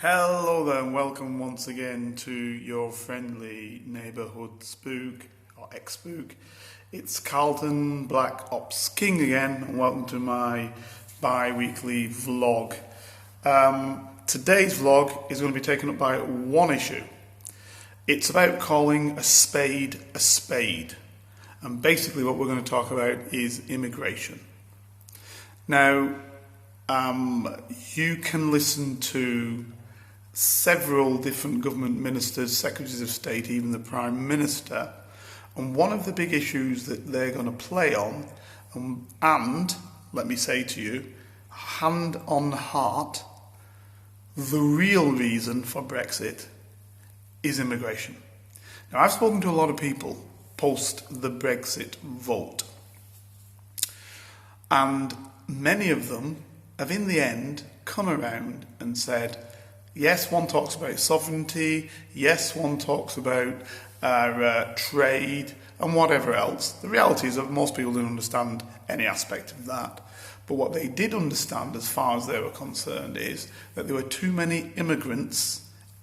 Hello there and welcome once again to your friendly neighbourhood spook or ex-spook. It's Carlton Black Ops King again and welcome to my bi-weekly vlog. Today's vlog is going to be taken up by one issue. It's about calling a spade a spade, and basically what we're going to talk about is immigration. Now, you can listen to several different government ministers, secretaries of state, even the Prime Minister, and one of the big issues that they're going to play on, and let me say to you, hand on heart, the real reason for Brexit is immigration. Now, I've spoken to a lot of people post the Brexit vote, and many of them have in the end come around and said, yes, one talks about sovereignty, yes, one talks about trade and whatever else. The reality is that most people didn't understand any aspect of that. But what they did understand, as far as they were concerned, is that there were too many immigrants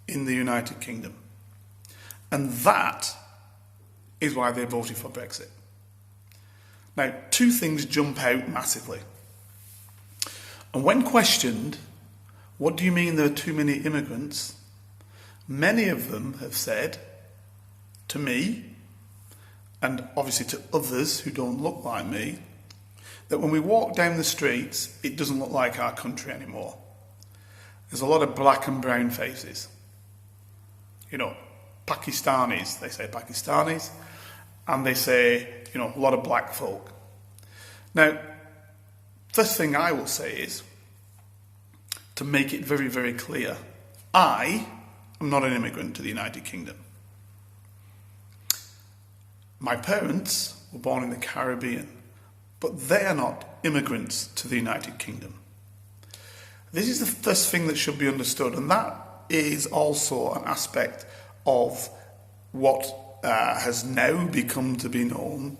in the United Kingdom. And that is why they voted for Brexit. Now, two things jump out massively. And when questioned, what do you mean there are too many immigrants? Many of them have said to me, and obviously to others who don't look like me, that when we walk down the streets, it doesn't look like our country anymore. There's a lot of black and brown faces. You know, Pakistanis, they say Pakistanis, and they say, you know, a lot of black folk. Now, first thing I will say is, to make it very, very clear, I am not an immigrant to the United Kingdom. My parents were born in the Caribbean, but they are not immigrants to the United Kingdom. This is the first thing that should be understood, and that is also an aspect of what has now become to be known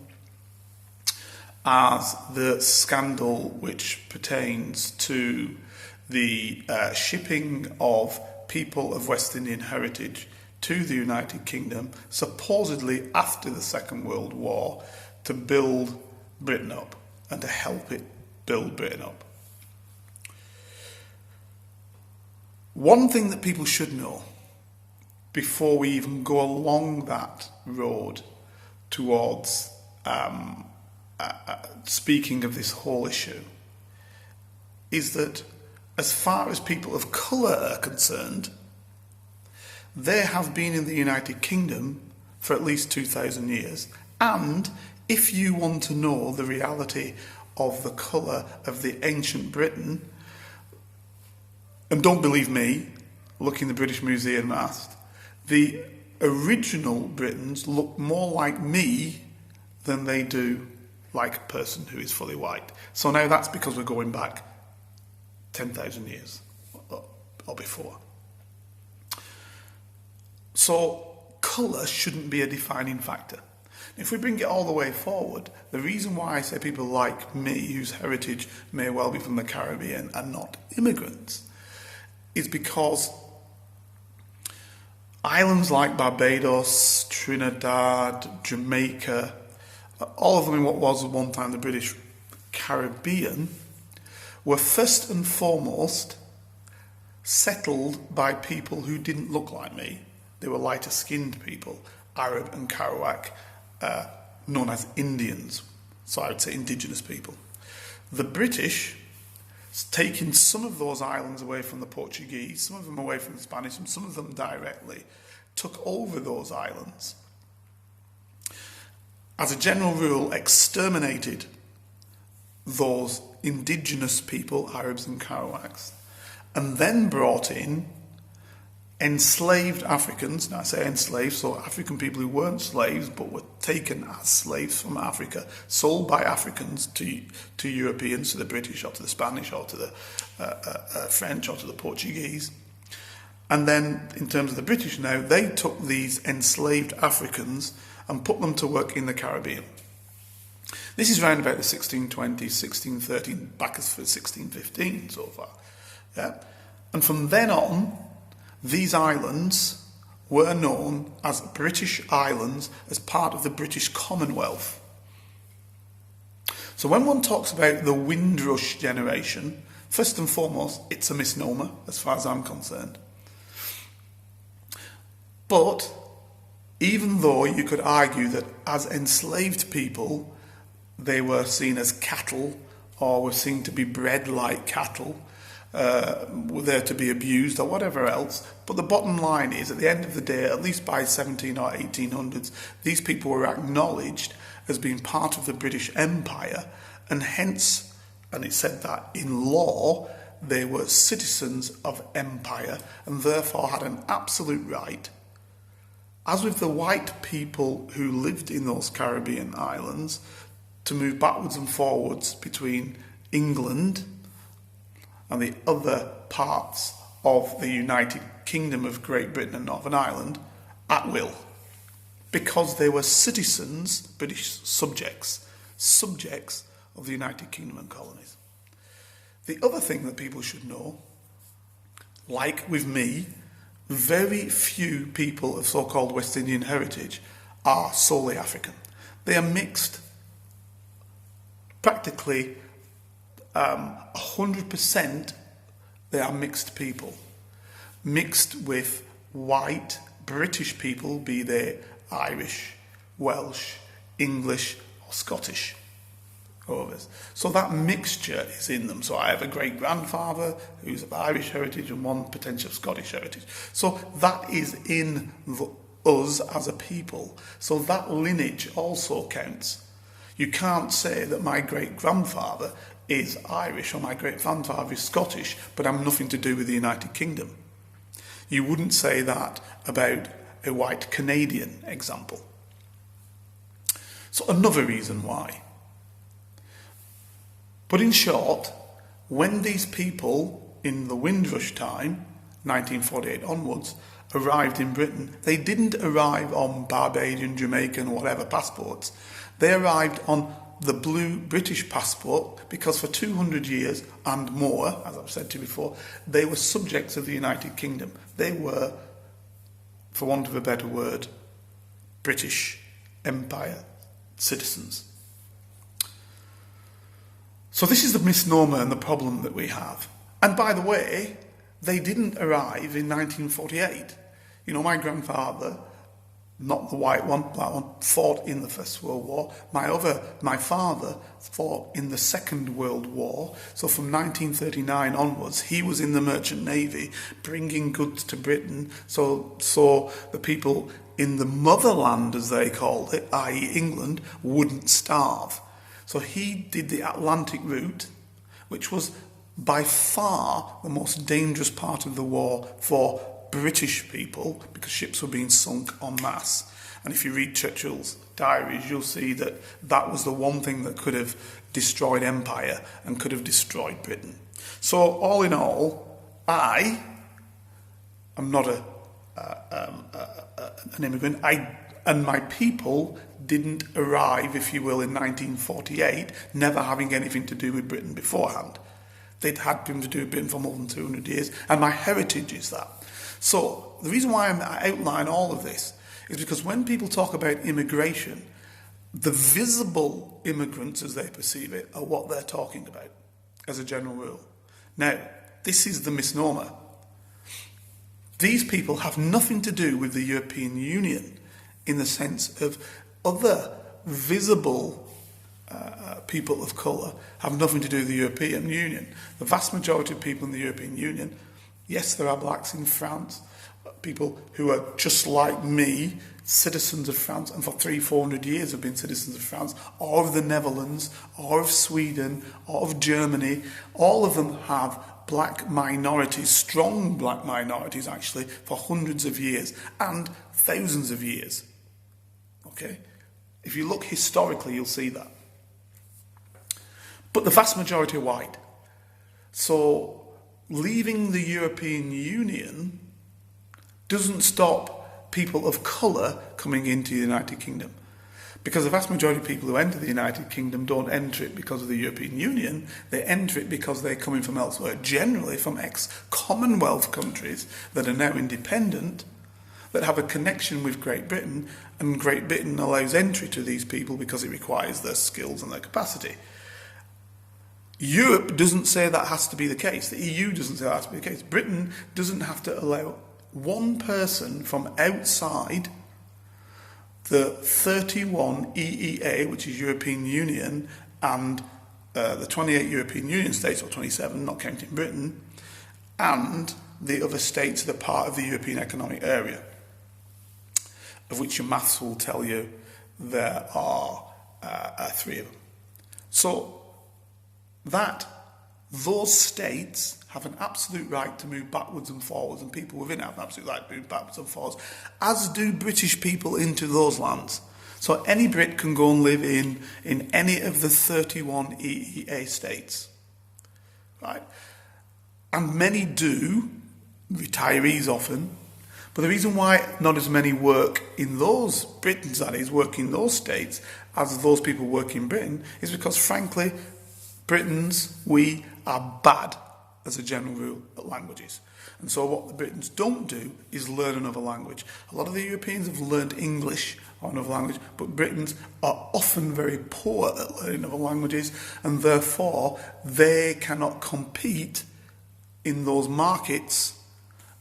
as the scandal which pertains to the shipping of people of West Indian heritage to the United Kingdom, supposedly after the Second World War, to build Britain up and to help it build Britain up. One thing that people should know before we even go along that road towards speaking of this whole issue is that as far as people of colour are concerned, they have been in the United Kingdom for at least 2,000 years. And if you want to know the reality of the colour of the ancient Britain, and don't believe me, look in the British Museum asked, the original Britons look more like me than they do like a person who is fully white. So now that's because we're going back 10,000 years or before. So colour shouldn't be a defining factor. If we bring it all the way forward, the reason why I say people like me, whose heritage may well be from the Caribbean, are not immigrants, is because islands like Barbados, Trinidad, Jamaica, all of them in what was at one time the British Caribbean, were first and foremost settled by people who didn't look like me. They were lighter skinned people, Arab and Kerouac, known as Indians, so I would say indigenous people. The British, taking some of those islands away from the Portuguese, some of them away from the Spanish, and some of them directly, took over those islands. As a general rule, exterminated those indigenous people, Arabs and Kerouacs, and then brought in enslaved Africans. Now I say enslaved, so African people who weren't slaves but were taken as slaves from Africa, sold by Africans to Europeans, to the British or to the Spanish or to the French or to the Portuguese. And then in terms of the British now, they took these enslaved Africans and put them to work in the Caribbean. This is round about the 1620s, 1613, back as for 1615 so far. Yeah? And from then on, these islands were known as British Islands as part of the British Commonwealth. So when one talks about the Windrush generation, first and foremost, it's a misnomer as far as I'm concerned. But even though you could argue that as enslaved people, they were seen as cattle or were seen to be bred like cattle, were there to be abused or whatever else. But the bottom line is, at the end of the day, at least by 17 or 1800s, these people were acknowledged as being part of the British Empire, and hence, and it said that in law, they were citizens of empire and therefore had an absolute right, as with the white people who lived in those Caribbean islands, to move backwards and forwards between England and the other parts of the United Kingdom of Great Britain and Northern Ireland at will, because they were citizens, British subjects of the United Kingdom and colonies. The other thing that people should know, like with me, very few people of so-called West Indian heritage are solely African. They are mixed. Practically 100% they are mixed people. Mixed with white British people, be they Irish, Welsh, English or Scottish. So that mixture is in them. So I have a great-grandfather who's of Irish heritage and one potential Scottish heritage. So that is in us as a people. So that lineage also counts. You can't say that my great-grandfather is Irish or my great-grandfather is Scottish, but I'm nothing to do with the United Kingdom. You wouldn't say that about a white Canadian example. So another reason why. But in short, when these people in the Windrush time, 1948 onwards, arrived in Britain, they didn't arrive on Barbadian, Jamaican, whatever passports. They arrived on the blue British passport because for 200 years and more, as I've said to you before, they were subjects of the United Kingdom. They were, for want of a better word, British Empire citizens. So this is the misnomer and the problem that we have. And by the way, they didn't arrive in 1948. You know, my grandfather, not the white one, black one, fought in the First World War. My father fought in the Second World War. So from 1939 onwards, he was in the Merchant Navy, bringing goods to Britain. So the people in the motherland, as they called it, i.e. England, wouldn't starve. So he did the Atlantic route, which was by far the most dangerous part of the war for British people, because ships were being sunk en masse. And if you read Churchill's diaries, you'll see that that was the one thing that could have destroyed empire and could have destroyed Britain. So all in all, I am not an immigrant. And my people didn't arrive, if you will, in 1948, never having anything to do with Britain beforehand. They'd had been to do with Britain for more than 200 years, and my heritage is that. So the reason why I outline all of this is because when people talk about immigration, the visible immigrants, as they perceive it, are what they're talking about, as a general rule. Now, this is the misnomer. These people have nothing to do with the European Union in the sense of other visible people of colour have nothing to do with the European Union. The vast majority of people in the European Union, yes, there are blacks in France, people who are just like me, citizens of France, and for 300-400 years have been citizens of France, or of the Netherlands, or of Sweden, or of Germany. All of them have black minorities, strong black minorities actually, for hundreds of years and thousands of years. Okay? If you look historically, you'll see that. But the vast majority are white. So leaving the European Union doesn't stop people of colour coming into the United Kingdom. Because the vast majority of people who enter the United Kingdom don't enter it because of the European Union, they enter it because they're coming from elsewhere, generally from ex-Commonwealth countries that are now independent, that have a connection with Great Britain, and Great Britain allows entry to these people because it requires their skills and their capacity. Europe doesn't say that has to be the case. The EU doesn't say that has to be the case. Britain doesn't have to allow one person from outside the 31 EEA, which is European Union, and the 28 European Union states, or 27, not counting Britain, and the other states that are part of the European Economic Area, of which your maths will tell you there are 3 of them. So those states have an absolute right to move backwards and forwards, and people within have an absolute right to move backwards and forwards, as do British people into those lands. So any Brit can go and live in any of the 31 EEA states, right? And many do, retirees often, but the reason why not as many work in those, Britons that is, work in those states as those people work in Britain is because, frankly, Britons, we are bad as a general rule at languages. And so what the Britons don't do is learn another language. A lot of the Europeans have learned English or another language, but Britons are often very poor at learning other languages, and therefore they cannot compete in those markets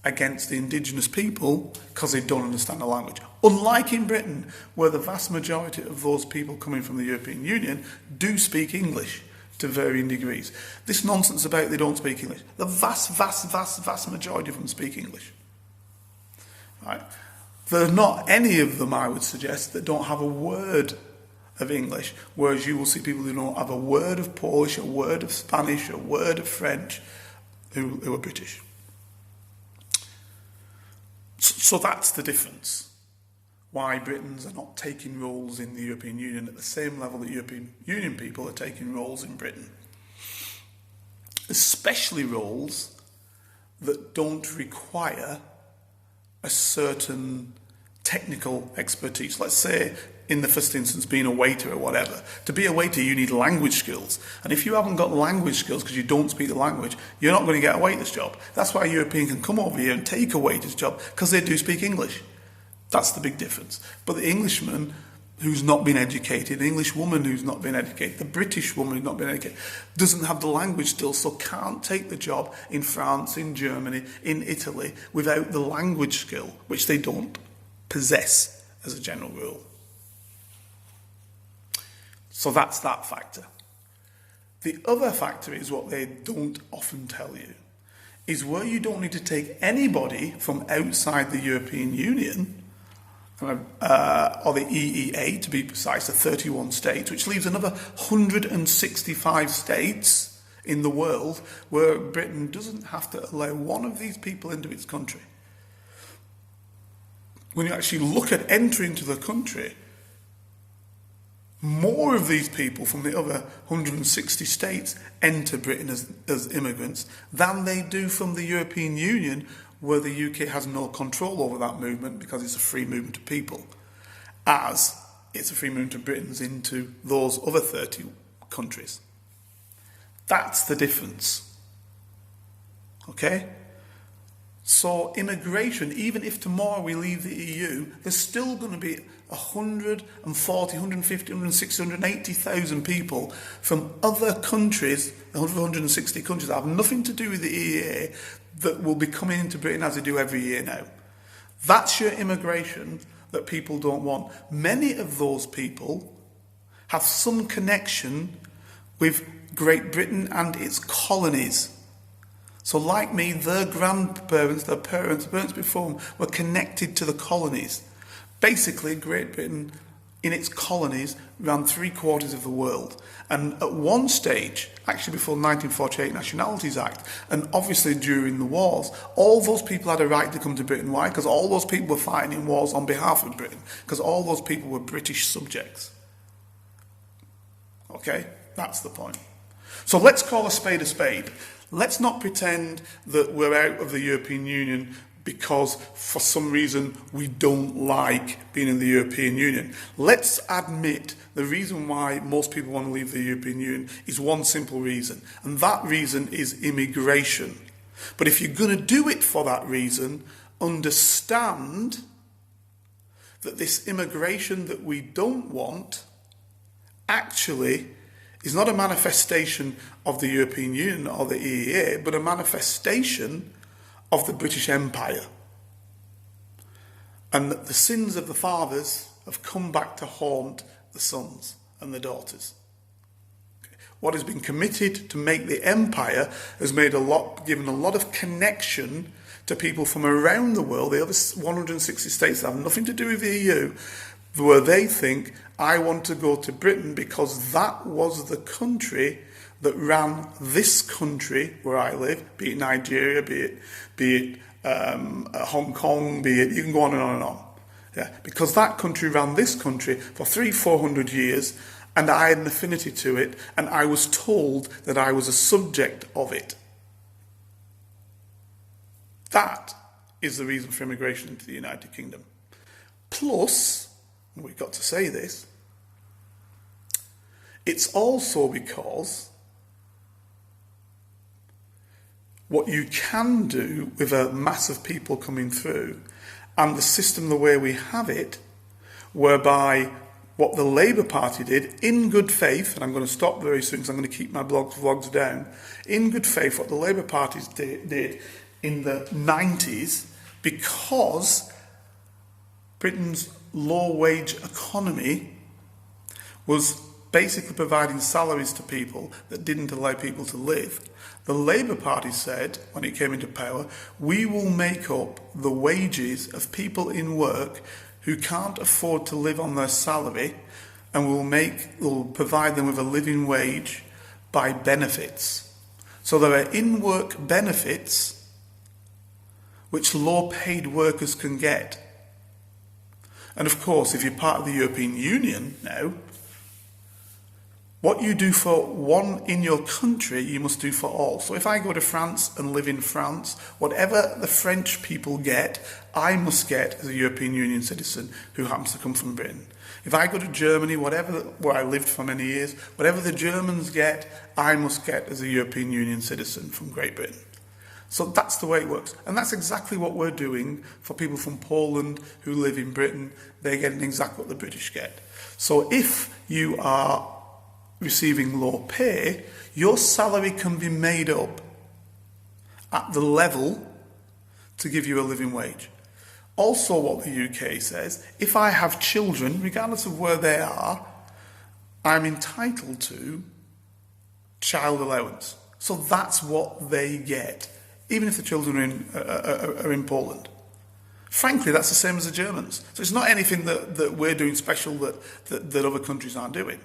against the indigenous people because they don't understand the language. Unlike in Britain, where the vast majority of those people coming from the European Union do speak English to varying degrees. This nonsense about they don't speak English. The vast majority of them speak English. Right? There are not any of them, I would suggest, that don't have a word of English, whereas you will see people who don't have a word of Polish, a word of Spanish, a word of French, who are British. So that's the difference. Why Britons are not taking roles in the European Union at the same level that European Union people are taking roles in Britain. Especially roles that don't require a certain technical expertise. Let's say, in the first instance, being a waiter or whatever. To be a waiter, you need language skills. And if you haven't got language skills because you don't speak the language, you're not going to get a waiter's job. That's why a European can come over here and take a waiter's job, because they do speak English. That's the big difference. But the Englishman who's not been educated, the English woman who's not been educated, the British woman who's not been educated, doesn't have the language skills, so can't take the job in France, in Germany, in Italy, without the language skill, which they don't possess as a general rule. So that's that factor. The other factor is what they don't often tell you, is where you don't need to take anybody from outside the European Union, or the EEA to be precise, the 31 states, which leaves another 165 states in the world where Britain doesn't have to allow one of these people into its country. When you actually look at entry into the country, more of these people from the other 160 states enter Britain as immigrants than they do from the European Union, where the UK has no control over that movement because it's a free movement of people, as it's a free movement of Britons into those other 30 countries. That's the difference. Okay? So immigration, even if tomorrow we leave the EU, there's still going to be 140, 150, 160, 180,000 people from other countries, 160 countries that have nothing to do with the EEA, that will be coming into Britain as they do every year now. That's your immigration that people don't want. Many of those people have some connection with Great Britain and its colonies. So like me, their grandparents, their parents before them were connected to the colonies. Basically, Great Britain, in its colonies, ran 3/4 of the world. And at one stage, actually before the 1948 Nationalities Act, and obviously during the wars, all those people had a right to come to Britain. Why? Because all those people were fighting in wars on behalf of Britain. Because all those people were British subjects. Okay? That's the point. So let's call a spade a spade. Let's not pretend that we're out of the European Union because for some reason we don't like being in the European Union. Let's admit the reason why most people want to leave the European Union is one simple reason, and that reason is immigration. But if you're going to do it for that reason, understand that this immigration that we don't want actually is not a manifestation of the European Union or the EEA, but a manifestation of the British Empire. And that the sins of the fathers have come back to haunt the sons and the daughters. What has been committed to make the empire has given a lot of connection to people from around the world, the other 160 states that have nothing to do with the EU, where they think, I want to go to Britain because that was the country that ran this country where I live, be it Nigeria, be it Hong Kong, you can go on and on and on. Yeah, because that country ran this country for 300-400 years, and I had an affinity to it, and I was told that I was a subject of it. That is the reason for immigration into the United Kingdom. Plus, we've got to say this, it's also because what you can do with a mass of people coming through and the system the way we have it, whereby what the Labour Party did, in good faith, and I'm going to stop very soon because I'm going to keep my vlogs down, in good faith, what the Labour Party did in the 90s, because Britain's low-wage economy was basically providing salaries to people that didn't allow people to live. The Labour Party said, when it came into power, we will make up the wages of people in work who can't afford to live on their salary, and we'll provide them with a living wage by benefits. So there are in-work benefits which low-paid workers can get. And of course, if you're part of the European Union now, what you do for one in your country, you must do for all. So if I go to France and live in France, whatever the French people get, I must get as a European Union citizen who happens to come from Britain. If I go to Germany, where I lived for many years, whatever the Germans get, I must get as a European Union citizen from Great Britain. So that's the way it works. And that's exactly what we're doing for people from Poland who live in Britain. They're getting exactly what the British get. So if you are receiving low pay, your salary can be made up at the level to give you a living wage. Also, what the UK says, if I have children, regardless of where they are, I'm entitled to child allowance. So that's what they get, even if the children are in Poland. Frankly, that's the same as the Germans. So it's not anything that we're doing special that other countries aren't doing.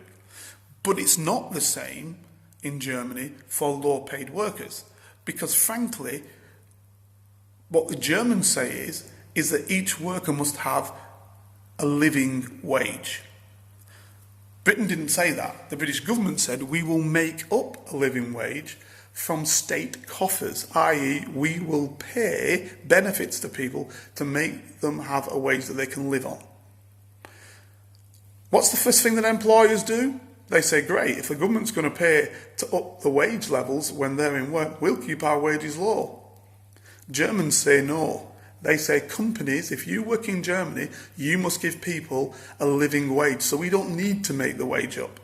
But it's not the same in Germany for low-paid workers. Because frankly, what the Germans say is that each worker must have a living wage. Britain didn't say that. The British government said, we will make up a living wage from state coffers, i.e. we will pay benefits to people to make them have a wage that they can live on. What's the first thing that employers do? They say, great, if the government's going to pay to up the wage levels when they're in work, we'll keep our wages low. Germans say no. They say, companies, if you work in Germany, you must give people a living wage, so we don't need to make the wage up.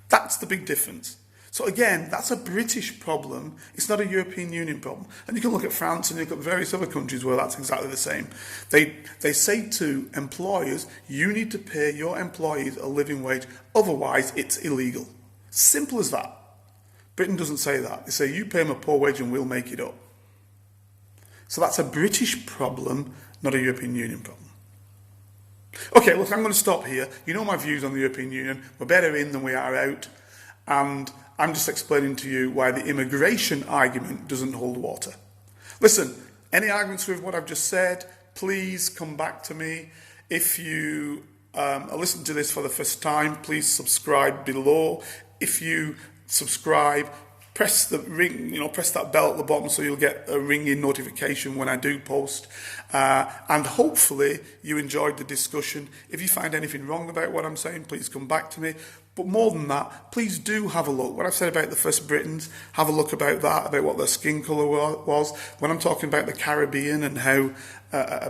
That's the big difference. So again, that's a British problem. It's not a European Union problem. And you can look at France and you look at various other countries where that's exactly the same. They say to employers, you need to pay your employees a living wage, otherwise it's illegal. Simple as that. Britain doesn't say that. They say, you pay them a poor wage and we'll make it up. So that's a British problem, not a European Union problem. Okay, look, I'm going to stop here. You know my views on the European Union. We're better in than we are out. And I'm just explaining to you why the immigration argument doesn't hold water. Listen, any arguments with what I've just said, please come back to me. If you are listening to this for the first time, please subscribe below. If you subscribe, press press the ring, press that bell at the bottom so you'll get a ringing notification when I do post. And hopefully you enjoyed the discussion. If you find anything wrong about what I'm saying, please come back to me. But more than that, please do have a look. What I've said about the first Britons, have a look about that, about what their skin colour was. When I'm talking about the Caribbean and how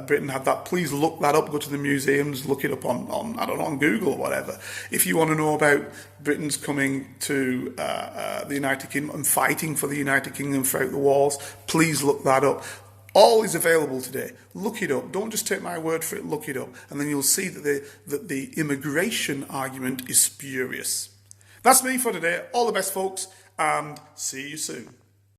Britain had that, please look that up. Go to the museums, look it up on I don't know, on Google or whatever. If you want to know about Britons coming to the United Kingdom and fighting for the United Kingdom throughout the wars, please look that up. All is available today. Look it up. Don't just take my word for it. Look it up. And then you'll see that the immigration argument is spurious. That's me for today. All the best, folks, and see you soon.